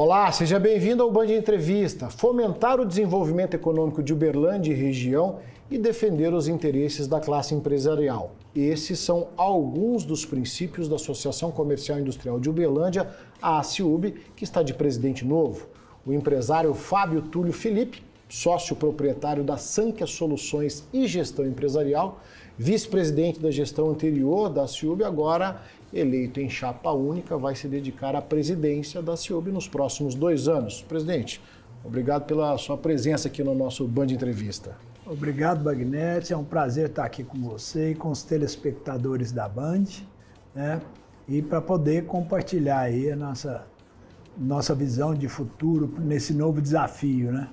Olá, seja bem-vindo ao Band Entrevista. Fomentar o desenvolvimento econômico de Uberlândia e região e defender os interesses da classe empresarial. Esses são alguns dos princípios da Associação Comercial e Industrial de Uberlândia, a ACIUB, que está de presidente novo. O empresário Fábio Túlio Felipe, sócio proprietário da Sanquia Soluções e Gestão Empresarial, vice-presidente da gestão anterior da ACIUB, agora eleito em chapa única, vai se dedicar à presidência da ACIUB nos próximos 2 anos. Presidente, obrigado pela sua presença aqui no nosso Band Entrevista. Obrigado, Bagnete. É um prazer estar aqui com você e com os telespectadores da Band, né? E para poder compartilhar aí a nossa visão de futuro nesse novo desafio, né?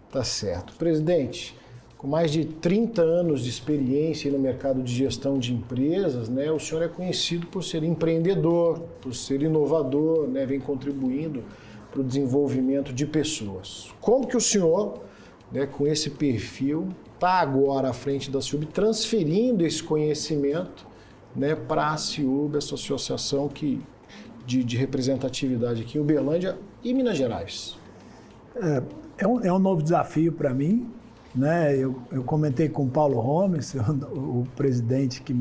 Tá certo. Presidente, com mais de 30 anos de experiência no mercado de gestão de empresas, né, o senhor é conhecido por ser empreendedor, por ser inovador, né, vem contribuindo para o desenvolvimento de pessoas. Como que o senhor, né, com esse perfil, está agora à frente da ACIUB, transferindo esse conhecimento, né, para a ACIUB, essa associação de representatividade aqui em Uberlândia e Minas Gerais? É um novo desafio para mim, né? Eu comentei com o Paulo Gomes, o presidente que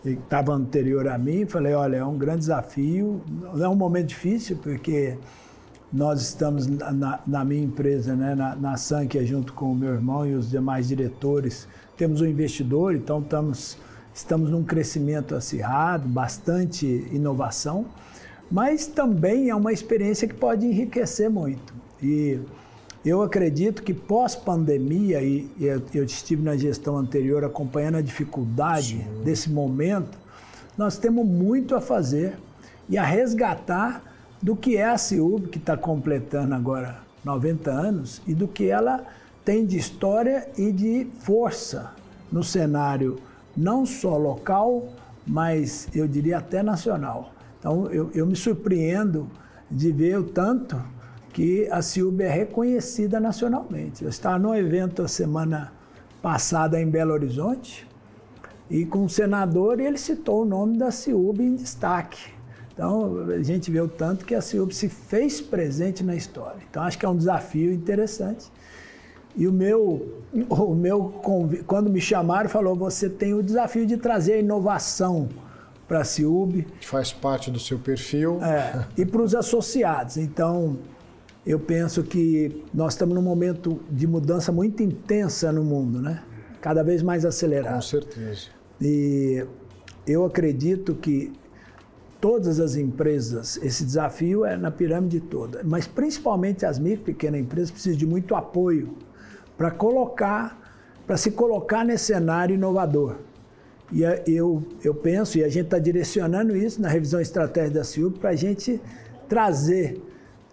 estava anterior a mim, falei, olha, é um grande desafio, é um momento difícil, porque nós estamos na minha empresa, né, na Sanquia, junto com o meu irmão e os demais diretores, temos um investidor, então estamos num crescimento acirrado, bastante inovação, mas também é uma experiência que pode enriquecer muito. E eu acredito que pós-pandemia, e eu estive na gestão anterior acompanhando a dificuldade desse momento, nós temos muito a fazer e a resgatar do que é a ACIUB, que está completando agora 90 anos, e do que ela tem de história e de força no cenário não só local, mas eu diria até nacional. Então eu me surpreendo de ver o tanto que a ACIUB é reconhecida nacionalmente. Eu estava num evento a semana passada em Belo Horizonte e com um senador e ele citou o nome da ACIUB em destaque. Então a gente vê o tanto que a ACIUB se fez presente na história. Então acho que é um desafio interessante. E quando me chamaram, falou, você tem o desafio de trazer a inovação para a ACIUB. Faz parte do seu perfil. E para os associados. Então, eu penso que nós estamos num momento de mudança muito intensa no mundo, né? Cada vez mais acelerado. Com certeza. E eu acredito que todas as empresas, esse desafio é na pirâmide toda, mas principalmente as micro e pequenas empresas precisam de muito apoio para se colocar nesse cenário inovador. E eu penso, e a gente está direcionando isso na revisão estratégica da ACIUB, para a gente trazer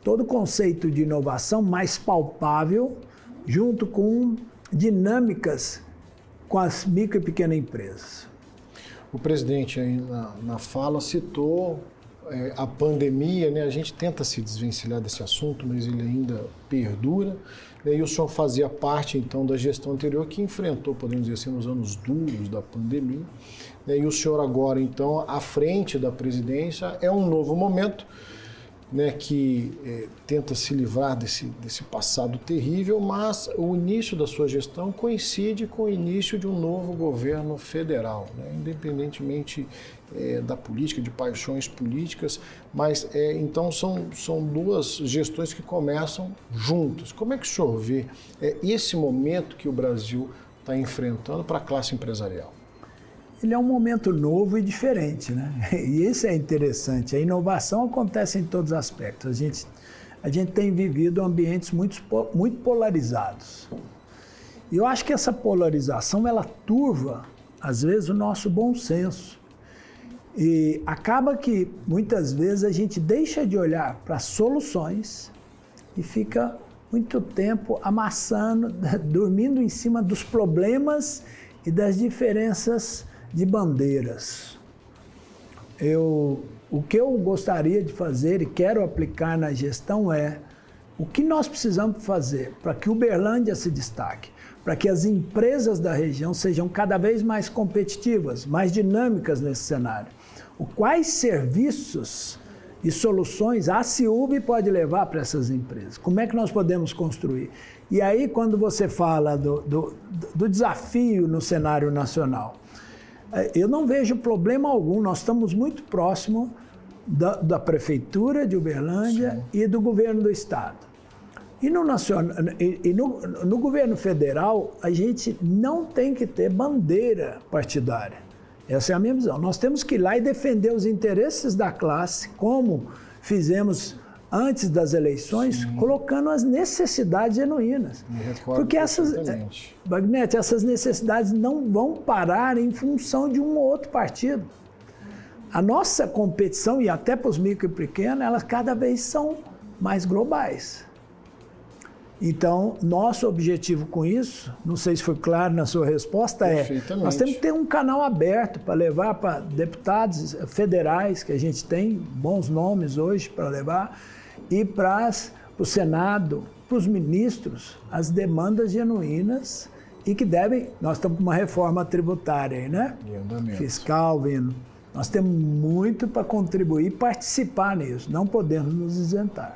todo o conceito de inovação mais palpável, junto com dinâmicas com as micro e pequenas empresas. O presidente aí na fala citou a pandemia, né? A gente tenta se desvencilhar desse assunto, mas ele ainda perdura. E o senhor fazia parte, então, da gestão anterior que enfrentou, podemos dizer assim, nos anos duros da pandemia. E o senhor agora, então, à frente da presidência, é um novo momento, né, que tenta se livrar desse passado terrível, mas o início da sua gestão coincide com o início de um novo governo federal, né, independentemente da política, de paixões políticas, mas então são duas gestões que começam juntas. Como é que o senhor vê esse momento que o Brasil está enfrentando para a classe empresarial? Ele é um momento novo e diferente, né? E isso é interessante. A inovação acontece em todos os aspectos. A gente tem vivido ambientes muito polarizados. E eu acho que essa polarização, ela turva, às vezes, o nosso bom senso. E acaba que, muitas vezes, a gente deixa de olhar para soluções e fica muito tempo amassando, dormindo em cima dos problemas e das diferenças de bandeiras. O que eu gostaria de fazer e quero aplicar na gestão é o que nós precisamos fazer para que Uberlândia se destaque, para que as empresas da região sejam cada vez mais competitivas, mais dinâmicas nesse cenário. Quais serviços e soluções a Ciub pode levar para essas empresas. Como é que nós podemos construir? E aí, quando você fala do desafio no cenário nacional, eu não vejo problema algum. Nós estamos muito próximos da Prefeitura de Uberlândia, sim, e do governo do Estado. E no governo federal, a gente não tem que ter bandeira partidária. Essa é a minha visão. Nós temos que ir lá e defender os interesses da classe, como fizemos antes das eleições, sim, colocando as necessidades genuínas. Porque Bagnete, essas necessidades não vão parar em função de um ou outro partido. A nossa competição, e até para os micro e pequenos, elas cada vez são mais globais. Então, nosso objetivo com isso, não sei se foi claro na sua resposta, nós temos que ter um canal aberto para levar para deputados federais, que a gente tem bons nomes hoje para levar, e para o Senado, para os ministros, as demandas genuínas e que devem... Nós estamos com uma reforma tributária aí, né? Fiscal vindo. Nós temos muito para contribuir e participar nisso, não podemos nos isentar.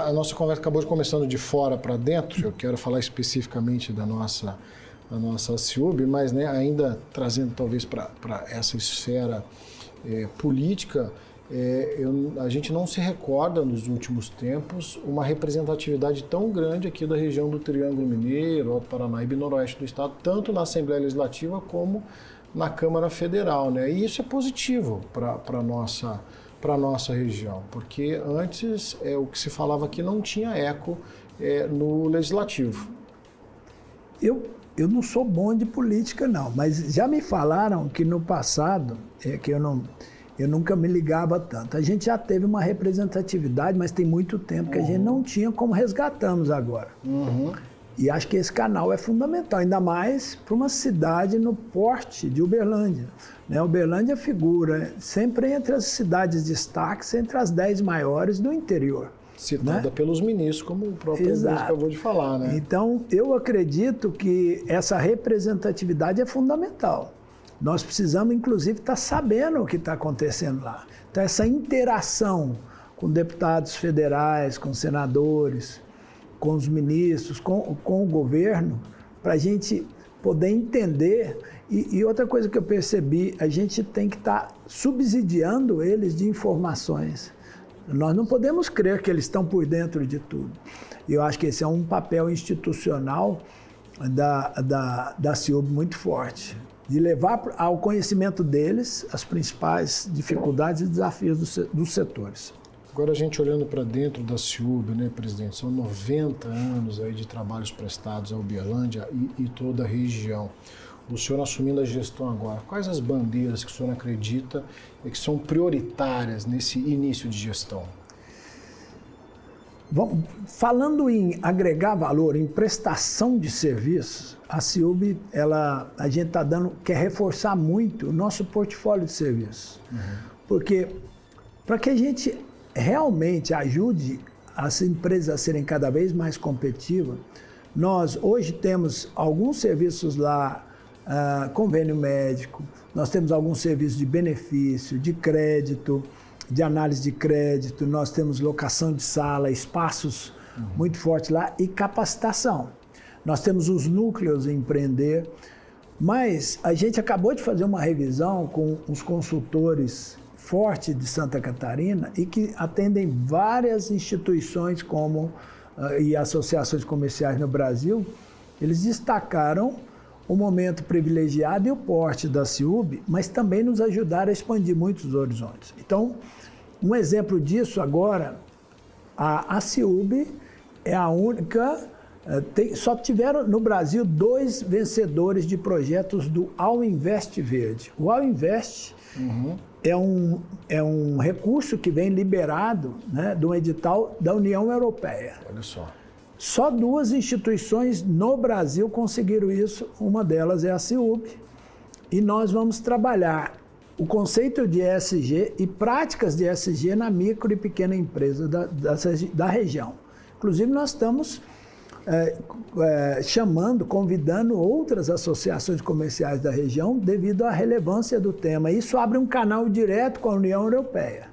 A nossa conversa acabou começando de fora para dentro, eu quero falar especificamente da nossa Ciub, mas, né, ainda trazendo talvez para essa esfera política, a gente não se recorda nos últimos tempos uma representatividade tão grande aqui da região do Triângulo Mineiro, Alto Paranaíba e Noroeste do Estado, tanto na Assembleia Legislativa como na Câmara Federal, né? E isso é positivo para a nossa região, porque antes o que se falava aqui não tinha eco no Legislativo. Eu não sou bom de política, não, mas já me falaram que no passado, que eu nunca me ligava tanto. A gente já teve uma representatividade, mas tem muito tempo que a gente não tinha, como resgatamos agora. Uhum. E acho que esse canal é fundamental, ainda mais para uma cidade no porte de Uberlândia. Né? Uberlândia figura sempre entre as cidades de destaque, entre as 10 maiores do interior. Citada, né, pelos ministros, como o próprio ministro acabou de falar, né? Então, eu acredito que essa representatividade é fundamental. Nós precisamos, inclusive, estar sabendo o que está acontecendo lá. Então, essa interação com deputados federais, com senadores, com os ministros, com o governo, para a gente poder entender. E outra coisa que eu percebi, a gente tem que estar subsidiando eles de informações. Nós não podemos crer que eles estão por dentro de tudo. E eu acho que esse é um papel institucional da Ciub muito forte, de levar ao conhecimento deles as principais dificuldades e desafios dos setores. Agora, a gente olhando para dentro da Ciub, né, presidente, são 90 anos aí de trabalhos prestados a Uberlândia e toda a região. O senhor assumindo a gestão agora, quais as bandeiras que o senhor acredita que são prioritárias nesse início de gestão? Bom, falando em agregar valor, em prestação de serviços, a Ciub, a gente quer reforçar muito o nosso portfólio de serviços. Uhum. Porque para que a gente realmente ajude as empresas a serem cada vez mais competitivas, nós hoje temos alguns serviços lá, convênio médico, nós temos alguns serviços de benefício, de crédito, de análise de crédito, nós temos locação de sala, espaços muito fortes lá e capacitação. Nós temos os núcleos em empreender, mas a gente acabou de fazer uma revisão com os consultores forte de Santa Catarina e que atendem várias instituições e associações comerciais no Brasil. Eles destacaram o momento privilegiado e o porte da Ciub, mas também nos ajudaram a expandir muitos horizontes. Então, um exemplo disso agora, a Ciub é a única, só tiveram no Brasil 2 vencedores de projetos do All Invest Verde. O All Invest é um recurso que vem liberado, né, de um edital da União Europeia. Olha só. Só 2 instituições no Brasil conseguiram isso, uma delas é a Ciub, e nós vamos trabalhar o conceito de ESG e práticas de ESG na micro e pequena empresa da região. Inclusive, nós estamos convidando outras associações comerciais da região devido à relevância do tema. Isso abre um canal direto com a União Europeia.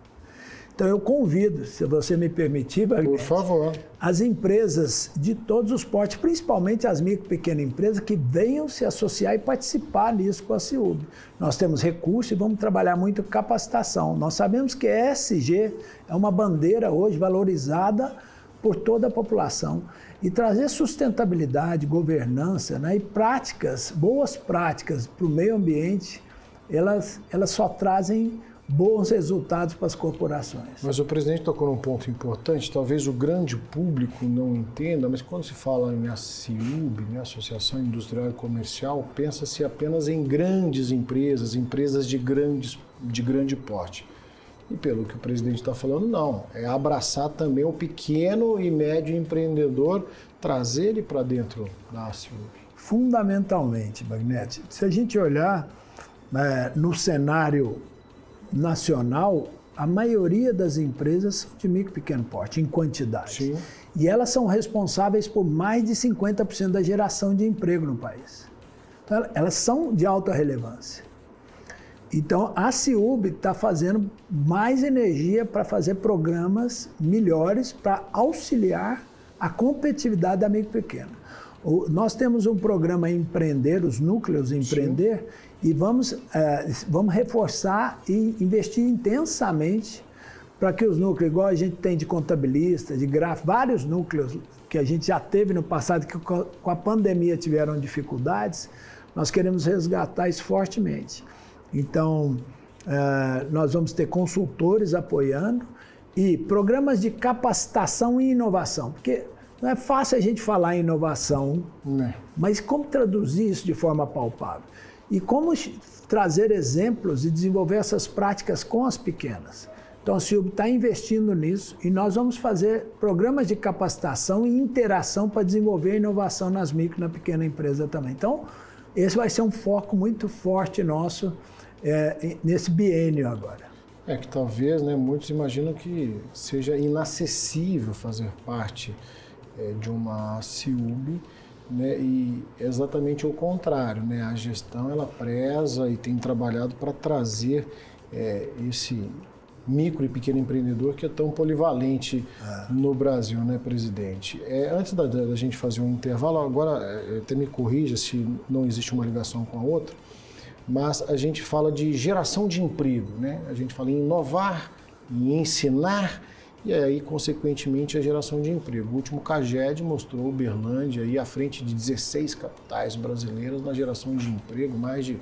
Então eu convido, se você me permitir, por favor, as empresas de todos os portes, principalmente as micro e pequenas empresas, que venham se associar e participar nisso com a CIUB. Nós temos recursos e vamos trabalhar muito capacitação. Nós sabemos que a ESG é uma bandeira hoje valorizada por toda a população. E trazer sustentabilidade, governança, né, e práticas, boas práticas para o meio ambiente, elas só trazem bons resultados para as corporações. Mas o presidente tocou num ponto importante, talvez o grande público não entenda, mas quando se fala em ACIUB, né, Associação Industrial e Comercial, pensa-se apenas em grandes empresas, empresas de grande porte. E pelo que o presidente está falando, não. É abraçar também o pequeno e médio empreendedor, trazer ele para dentro da ACIUB. Fundamentalmente, Magnete, se a gente olhar no cenário nacional, a maioria das empresas são de micro e pequeno porte, em quantidade. Sim. E elas são responsáveis por mais de 50% da geração de emprego no país. Então, elas são de alta relevância. Então, a CIUB está fazendo mais energia para fazer programas melhores para auxiliar a competitividade da micro e pequena. Nós temos um programa Empreender, os núcleos Empreender, sim, e vamos reforçar e investir intensamente para que os núcleos, igual a gente tem de contabilista, de gráfico, vários núcleos que a gente já teve no passado, que com a pandemia tiveram dificuldades, nós queremos resgatar isso fortemente. Então, nós vamos ter consultores apoiando e programas de capacitação e inovação, porque não é fácil a gente falar em inovação, mas como traduzir isso de forma palpável? E como trazer exemplos e desenvolver essas práticas com as pequenas? Então, a CIUB está investindo nisso e nós vamos fazer programas de capacitação e interação para desenvolver a inovação nas micro e na pequena empresa também. Então, esse vai ser um foco muito forte nosso nesse biênio agora. É que talvez, né, muitos imaginam que seja inacessível fazer parte de uma CIUB, né, e exatamente o contrário, né, a gestão ela preza e tem trabalhado para trazer esse micro e pequeno empreendedor que é tão polivalente no Brasil, né, presidente? Antes da gente fazer um intervalo, agora até me corrija se não existe uma ligação com a outra, mas a gente fala de geração de emprego, né? A gente fala em inovar, em ensinar e aí, consequentemente, a geração de emprego. O último CAGED mostrou Uberlândia aí à frente de 16 capitais brasileiras na geração de emprego, mais de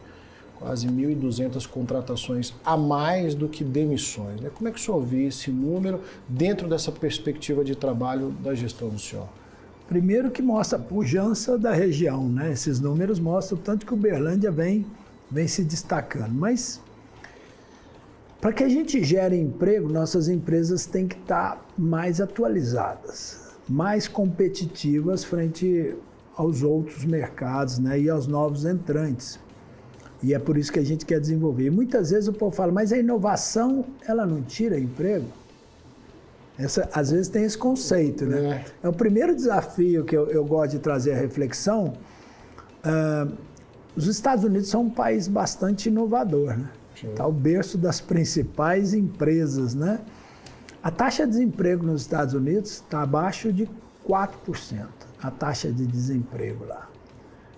quase 1.200 contratações a mais do que demissões, né? Como é que o senhor vê esse número dentro dessa perspectiva de trabalho da gestão do senhor? Primeiro que mostra a pujança da região, né? Esses números mostram o tanto que Uberlândia vem se destacando. Mas, para que a gente gere emprego, nossas empresas têm que estar mais atualizadas, mais competitivas frente aos outros mercados, né? E aos novos entrantes. E é por isso que a gente quer desenvolver. E muitas vezes o povo fala, mas a inovação, ela não tira emprego? Às vezes tem esse conceito, né? É o primeiro desafio que eu gosto de trazer a reflexão. Os Estados Unidos são um país bastante inovador, né? Está o berço das principais empresas, né? A taxa de desemprego nos Estados Unidos está abaixo de 4%, a taxa de desemprego lá.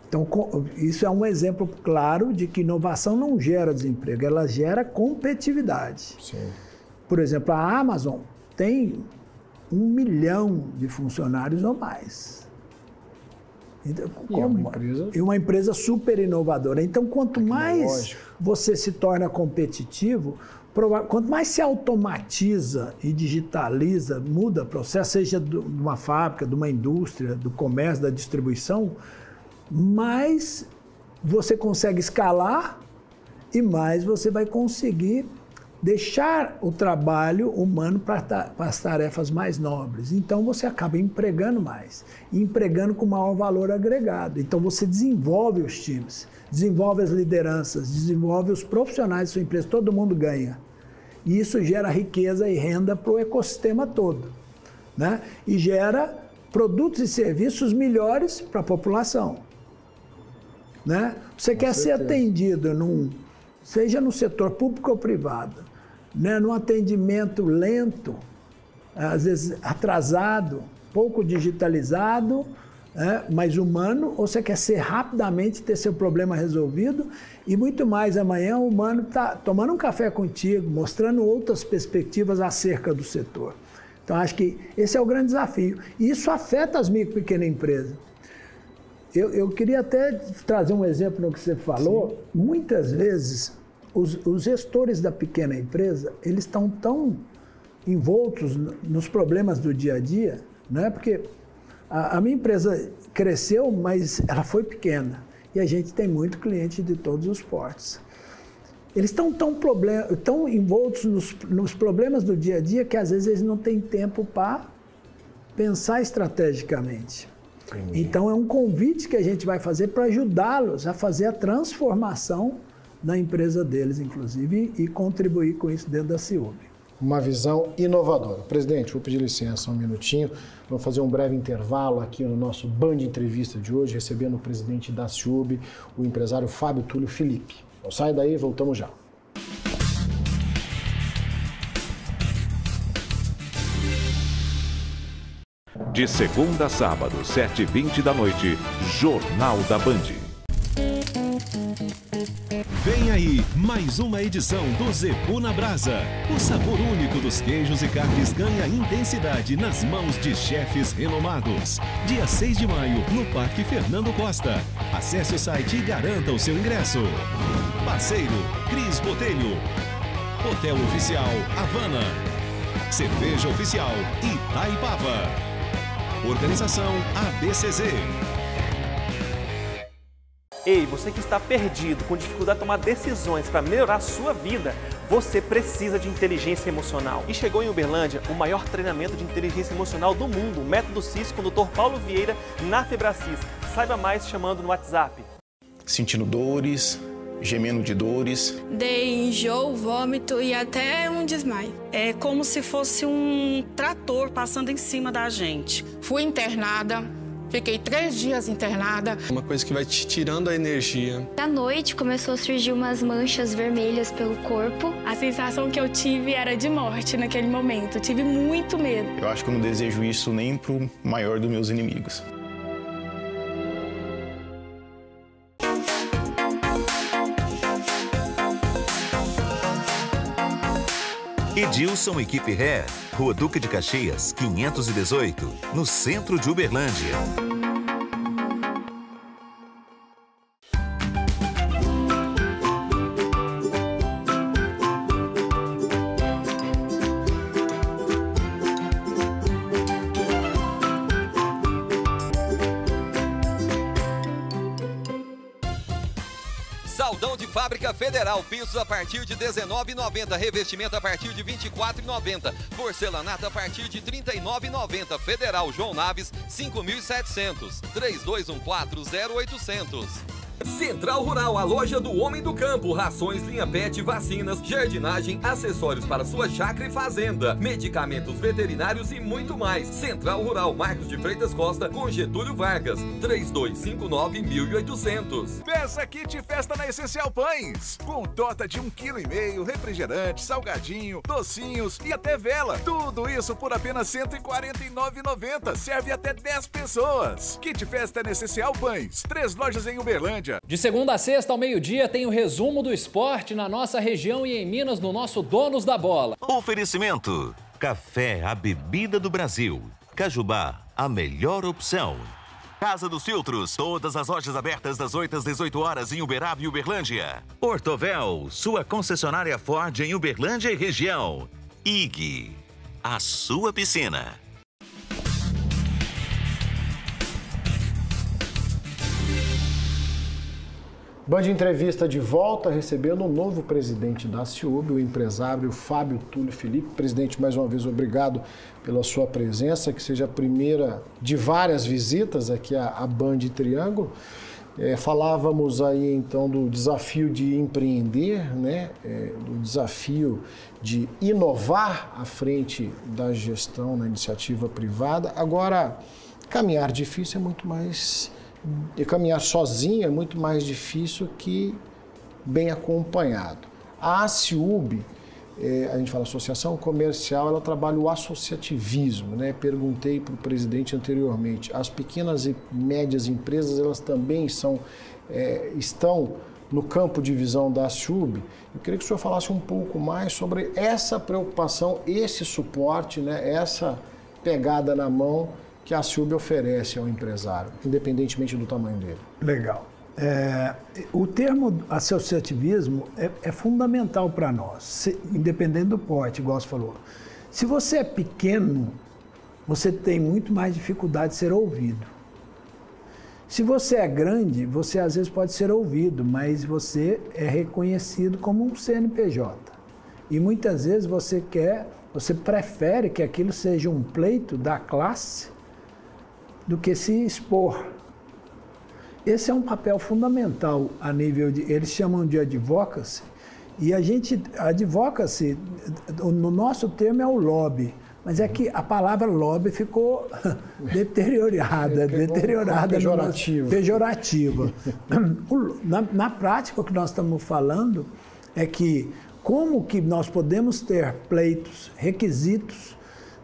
Então, isso é um exemplo claro de que inovação não gera desemprego, ela gera competitividade. Sim. Por exemplo, a Amazon tem 1 milhão de funcionários ou mais. Então, uma empresa super inovadora. Então, quanto mais você se torna competitivo, quanto mais se automatiza e digitaliza, muda o processo, seja de uma fábrica, de uma indústria, do comércio, da distribuição, mais você consegue escalar e mais você vai conseguir deixar o trabalho humano para as tarefas mais nobres. Então, você acaba empregando mais, e empregando com maior valor agregado. Então, você desenvolve os times, desenvolve as lideranças, desenvolve os profissionais da sua empresa, todo mundo ganha. E isso gera riqueza e renda para o ecossistema todo, né? E gera produtos e serviços melhores para a população, né? Você quer ser atendido, seja no setor público ou privado, né, num atendimento lento, às vezes atrasado, pouco digitalizado, mais humano, ou você quer ser rapidamente, ter seu problema resolvido, e muito mais amanhã o humano está tomando um café contigo, mostrando outras perspectivas acerca do setor. Então, acho que esse é o grande desafio. E isso afeta as micro e pequenas empresas. Eu queria até trazer um exemplo no que você falou. Sim. Muitas vezes, os gestores da pequena empresa, eles estão tão envoltos nos problemas do dia a dia, né? Porque a minha empresa cresceu, mas ela foi pequena. E a gente tem muito cliente de todos os portes. Eles estão tão envoltos nos problemas do dia a dia que às vezes eles não têm tempo para pensar estrategicamente. Entendi. Então é um convite que a gente vai fazer para ajudá-los a fazer a transformação da empresa deles, inclusive, e contribuir com isso dentro da Ciub. Uma visão inovadora. Presidente, vou pedir licença um minutinho. Vamos fazer um breve intervalo aqui no nosso Band Entrevista de hoje, recebendo o presidente da Ciub, o empresário Fábio Túlio Felipe. Não sai daí, voltamos já. De segunda a sábado, 7h20 da noite, Jornal da Band. Vem aí, mais uma edição do Zebu na Brasa. O sabor único dos queijos e carnes ganha intensidade nas mãos de chefes renomados. Dia 6 de maio, no Parque Fernando Costa. Acesse o site e garanta o seu ingresso. Parceiro, Cris Botelho. Hotel Oficial, Havana. Cerveja Oficial, Itaipava. Organização ABCZ. Ei, você que está perdido, com dificuldade de tomar decisões para melhorar a sua vida, você precisa de inteligência emocional. E chegou em Uberlândia o maior treinamento de inteligência emocional do mundo, o Método CIS, com o Dr. Paulo Vieira, na Febracis. Saiba mais chamando no WhatsApp. Sentindo dores, gemendo de dores. Dei enjoo, vômito e até um desmaio. É como se fosse um trator passando em cima da gente. Fui internada. Fiquei 3 dias internada. Uma coisa que vai te tirando a energia. À noite começou a surgir umas manchas vermelhas pelo corpo. A sensação que eu tive era de morte naquele momento. Eu tive muito medo. Eu acho que eu não desejo isso nem pro maior dos meus inimigos. Edilson Equipe Ré, Rua Duque de Caxias, 518, no centro de Uberlândia. Saldão de Fábrica Federal, pisos a partir de R$ 19,90, revestimento a partir de R$ 24,90, porcelanato a partir de R$ 39,90, Federal João Naves 5.700, 3214-0800. Central Rural, a loja do homem do campo, rações, linha pet, vacinas, jardinagem, acessórios para sua chácara e fazenda, medicamentos veterinários e muito mais. Central Rural, Marcos de Freitas Costa, com Getúlio Vargas, 3259-1800. Peça kit festa na Essencial Pães, com torta de 1,5 kg, refrigerante, salgadinho, docinhos e até vela. Tudo isso por apenas R$ 149,90. Serve até 10 pessoas. Kit festa na Essencial Pães, 3 lojas em Uberlândia. De segunda a sexta ao meio-dia tem o resumo do esporte na nossa região e em Minas no nosso Donos da Bola. Oferecimento: café, a bebida do Brasil. Cajubá, a melhor opção. Casa dos Filtros, todas as lojas abertas das 8 às 18 horas em Uberaba e Uberlândia. Ortovel, sua concessionária Ford em Uberlândia e região. IG, a sua piscina. Band Entrevista de volta, recebendo o novo presidente da Ciub, o empresário Fábio Túlio Felipe. Presidente, mais uma vez, obrigado pela sua presença, que seja a primeira de várias visitas aqui à Band Triângulo. Falávamos aí, então, do desafio de empreender, né? Do desafio de inovar à frente da gestão na iniciativa privada. Agora, caminhar difícil é muito mais... E caminhar sozinho é muito mais difícil que bem acompanhado. A Ciub a gente fala associação comercial, ela trabalha o associativismo, né? Perguntei para o presidente anteriormente, as pequenas e médias empresas, elas também estão no campo de visão da ASUB. Eu queria que o senhor falasse um pouco mais sobre essa preocupação, esse suporte, né? Essa pegada na mão que a ASUB oferece ao empresário, independentemente do tamanho dele. Legal. O termo associativismo é fundamental para nós, independente do porte, igual você falou. Se você é pequeno, você tem muito mais dificuldade de ser ouvido. Se você é grande, você às vezes pode ser ouvido, mas você é reconhecido como um CNPJ. E muitas vezes você prefere que aquilo seja um pleito da classe do que se expor. Esse é um papel fundamental a nível de... Eles chamam de advocacy. E advocacy, no nosso termo é o lobby. Mas é que a palavra lobby ficou deteriorada. Pejorativa. Na prática, o que nós estamos falando é que como que nós podemos ter pleitos, requisitos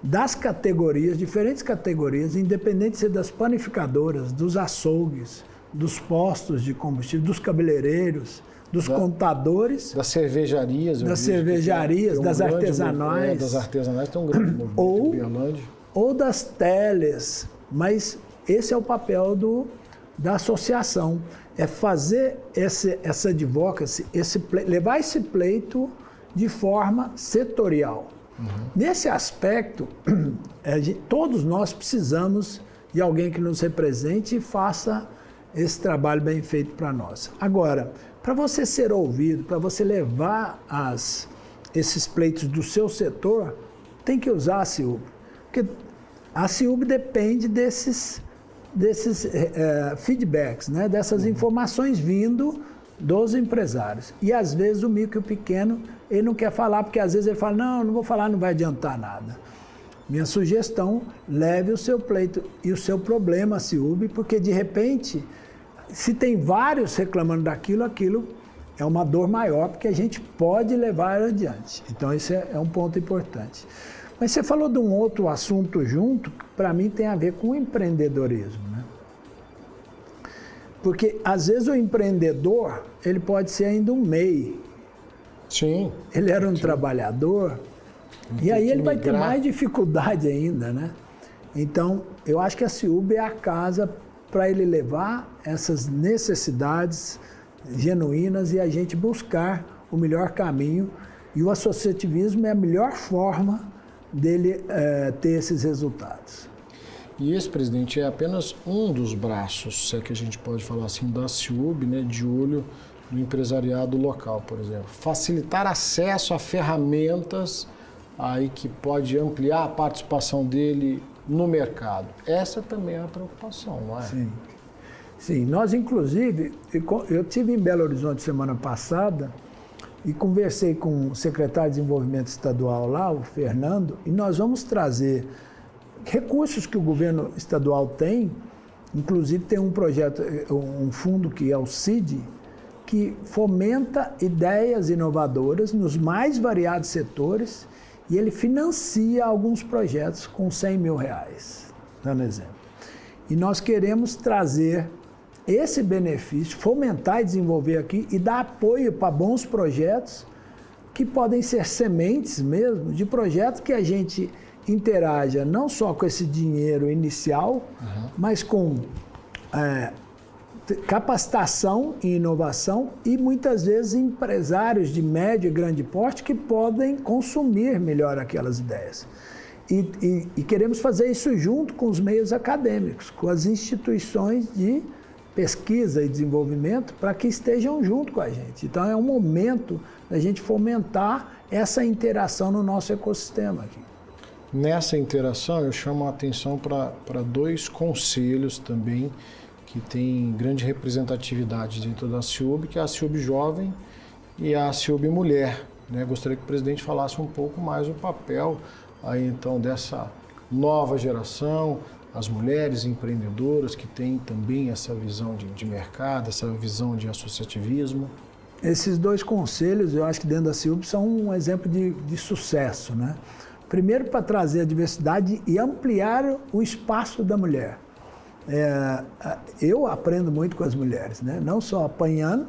das categorias, diferentes categorias, independente de ser das panificadoras, dos açougues, dos postos de combustível, dos cabeleireiros, dos contadores, das cervejarias, das artesanais. Das artesanais tem um grande movimento em Uberlândia. Ou das teles, mas esse é o papel da associação, é fazer essa advocacy, levar esse pleito de forma setorial. Nesse aspecto, todos nós precisamos de alguém que nos represente e faça esse trabalho bem feito para nós. Agora, para você ser ouvido, para você levar esses pleitos do seu setor, tem que usar a CIUB. Porque a CIUB depende desses feedbacks, né? Dessas informações vindo dos empresários. E às vezes o micro e o pequeno, ele não quer falar, porque às vezes ele fala, não vou falar, não vai adiantar nada. Minha sugestão, leve o seu pleito e o seu problema à CIUB, porque de repente, se tem vários reclamando daquilo, aquilo é uma dor maior, porque a gente pode levar adiante. Então esse é um ponto importante. Mas você falou de um outro assunto junto, que para mim tem a ver com o empreendedorismo, né? Porque às vezes o empreendedor, ele pode ser ainda um MEI. Sim. Ele era um trabalhador, e aí ele vai ter mais dificuldade ainda, né? Então, eu acho que a CIUB é a casa para ele levar essas necessidades genuínas e a gente buscar o melhor caminho. E o associativismo é a melhor forma dele ter esses resultados. E esse, presidente, é apenas um dos braços, se é que a gente pode falar assim, da CIUB, né, de olho no empresariado local, por exemplo. Facilitar acesso a ferramentas aí que pode ampliar a participação dele no mercado. Essa também é a preocupação, não é? Sim. Sim, nós inclusive, eu estive em Belo Horizonte semana passada e conversei com o secretário de Desenvolvimento Estadual lá, o Fernando, e nós vamos trazer recursos que o governo estadual tem, inclusive tem um projeto, um fundo que é o CID, que fomenta ideias inovadoras nos mais variados setores e ele financia alguns projetos com R$100 mil, dando exemplo. E nós queremos trazer esse benefício, fomentar e desenvolver aqui e dar apoio para bons projetos que podem ser sementes mesmo de projetos que a gente interaja não só com esse dinheiro inicial, mas com capacitação e inovação e muitas vezes empresários de médio e grande porte que podem consumir melhor aquelas ideias. E queremos fazer isso junto com os meios acadêmicos, com as instituições de pesquisa e desenvolvimento para que estejam junto com a gente. Então é um momento da gente fomentar essa interação no nosso ecossistema aqui. Nessa interação eu chamo a atenção para dois conselhos também que têm grande representatividade dentro da CIUB, que é a CIUB Jovem e a CIUB Mulher, né? Gostaria que o presidente falasse um pouco mais o papel aí então dessa nova geração, as mulheres empreendedoras que têm também essa visão de mercado, essa visão de associativismo. esses dois conselhos, eu acho que dentro da CIUB, são um exemplo de sucesso, né? Primeiro, para trazer a diversidade e ampliar o espaço da mulher. Eu aprendo muito com as mulheres, né? Não só apanhando,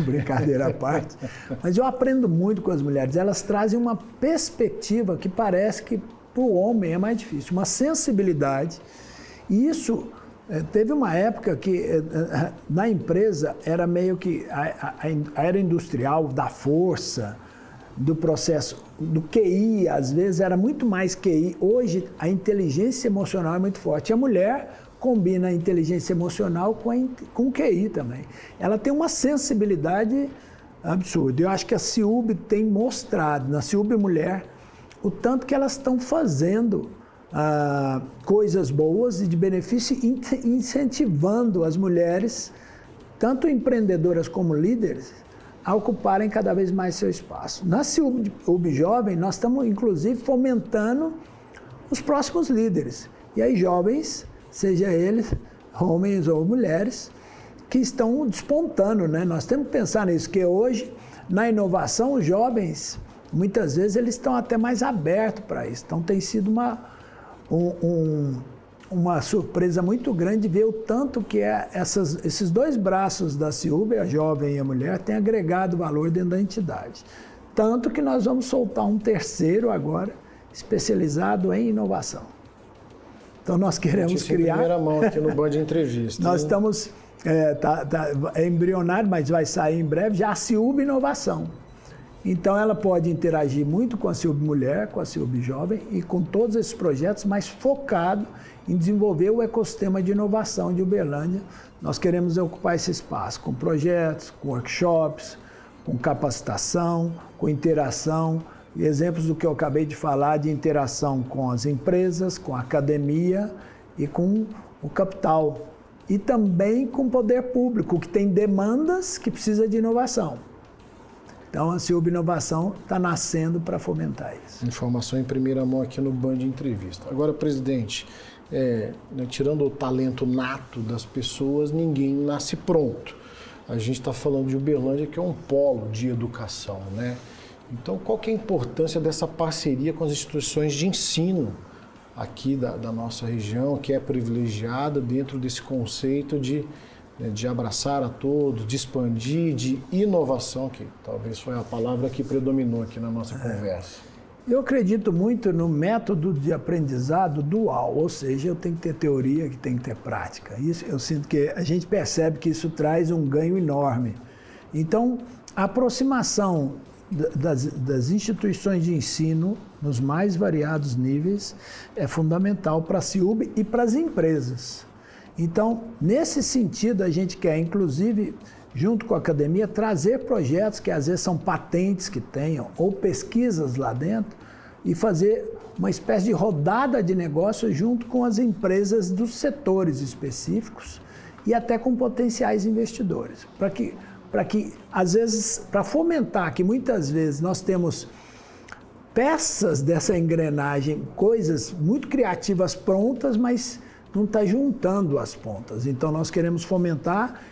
brincadeira à parte, mas eu aprendo muito com as mulheres. Elas trazem uma perspectiva que parece que para o homem é mais difícil, uma sensibilidade. E isso, teve uma época que na empresa era meio que a era industrial da força, do processo, do QI, às vezes era muito mais QI. Hoje a inteligência emocional é muito forte. E a mulher combina a inteligência emocional com o QI também. Ela tem uma sensibilidade absurda. Eu acho que a CIUB tem mostrado, na CIUB Mulher, o tanto que elas estão fazendo coisas boas e de benefício, incentivando as mulheres, tanto empreendedoras como líderes, a ocuparem cada vez mais seu espaço. Na CIUB Jovem, nós estamos, inclusive, fomentando os próximos líderes. E aí, jovens, seja eles homens ou mulheres, que estão despontando, né? Nós temos que pensar nisso, que hoje, na inovação, os jovens, muitas vezes, eles estão até mais abertos para isso. Então, tem sido uma surpresa muito grande ver o tanto que esses dois braços da CIUB, a jovem e a mulher, têm agregado valor dentro da entidade. Tanto que nós vamos soltar um terceiro agora, especializado em inovação. Então, nós queremos criar... primeira mão aqui no Band Entrevista. Nós estamos... é embrionário, mas vai sair em breve, já a CIUB Inovação. Então, ela pode interagir muito com a CIUB Mulher, com a CIUB Jovem e com todos esses projetos, mas focado em desenvolver o ecossistema de inovação de Uberlândia. Nós queremos ocupar esse espaço com projetos, com workshops, com capacitação, com interação, exemplos do que eu acabei de falar de interação com as empresas, com a academia e com o capital. E também com o poder público, que tem demandas que precisa de inovação. Então, a CIUB Inovação está nascendo para fomentar isso. Informação em primeira mão aqui no Band Entrevista. Agora, presidente, tirando o talento nato das pessoas, ninguém nasce pronto. A gente está falando de Uberlândia, que é um polo de educação, né? Então, qual que é a importância dessa parceria com as instituições de ensino aqui da nossa região, que é privilegiada dentro desse conceito de abraçar a todos, de expandir, de inovação, que talvez foi a palavra que predominou aqui na nossa conversa? Eu acredito muito no método de aprendizado dual, ou seja, eu tenho que ter teoria, que tem que ter prática. Isso, eu sinto que a gente percebe que isso traz um ganho enorme. Então, a aproximação das instituições de ensino, nos mais variados níveis, é fundamental para a CIUB e para as empresas. Então, nesse sentido, a gente quer, inclusive, junto com a academia, trazer projetos que às vezes são patentes que tenham, ou pesquisas lá dentro, e fazer uma espécie de rodada de negócio junto com as empresas dos setores específicos e até com potenciais investidores, para que, às vezes, para fomentar que muitas vezes nós temos peças dessa engrenagem, coisas muito criativas prontas, mas não está juntando as pontas. Então, nós queremos fomentar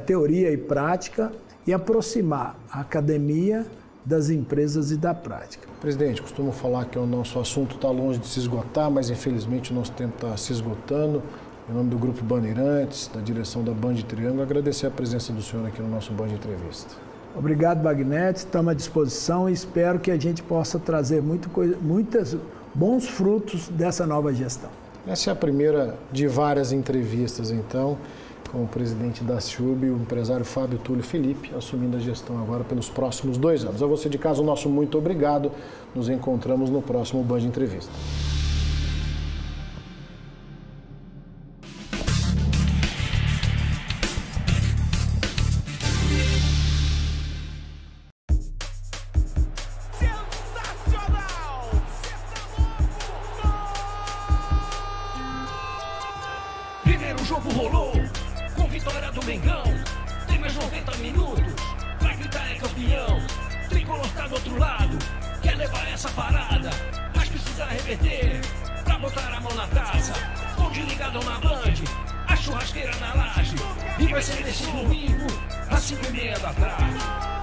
teoria e prática e aproximar a academia das empresas e da prática. Presidente, costumo falar que o nosso assunto está longe de se esgotar, mas infelizmente o nosso tempo está se esgotando. Em nome do Grupo Bandeirantes, da direção da Band Triângulo, agradecer a presença do senhor aqui no nosso Band Entrevista. Obrigado, Bagnete. Estamos à disposição e espero que a gente possa trazer muitos bons frutos dessa nova gestão. Essa é a primeira de várias entrevistas, então, com o presidente da CIUB, o empresário Fábio Túlio Felipe, assumindo a gestão agora pelos próximos 2 anos. A você de casa, o nosso muito obrigado. Nos encontramos no próximo Band Entrevista. Primeiro jogo rolou, com vitória do Mengão. Tem mais 90 minutos, vai gritar é campeão. Tricolor tá do outro lado, quer levar essa parada, mas precisa reverter, pra botar a mão na taça. Onde ligado na Band, a churrasqueira na laje. E vai ser nesse domingo, às 5h30 da tarde.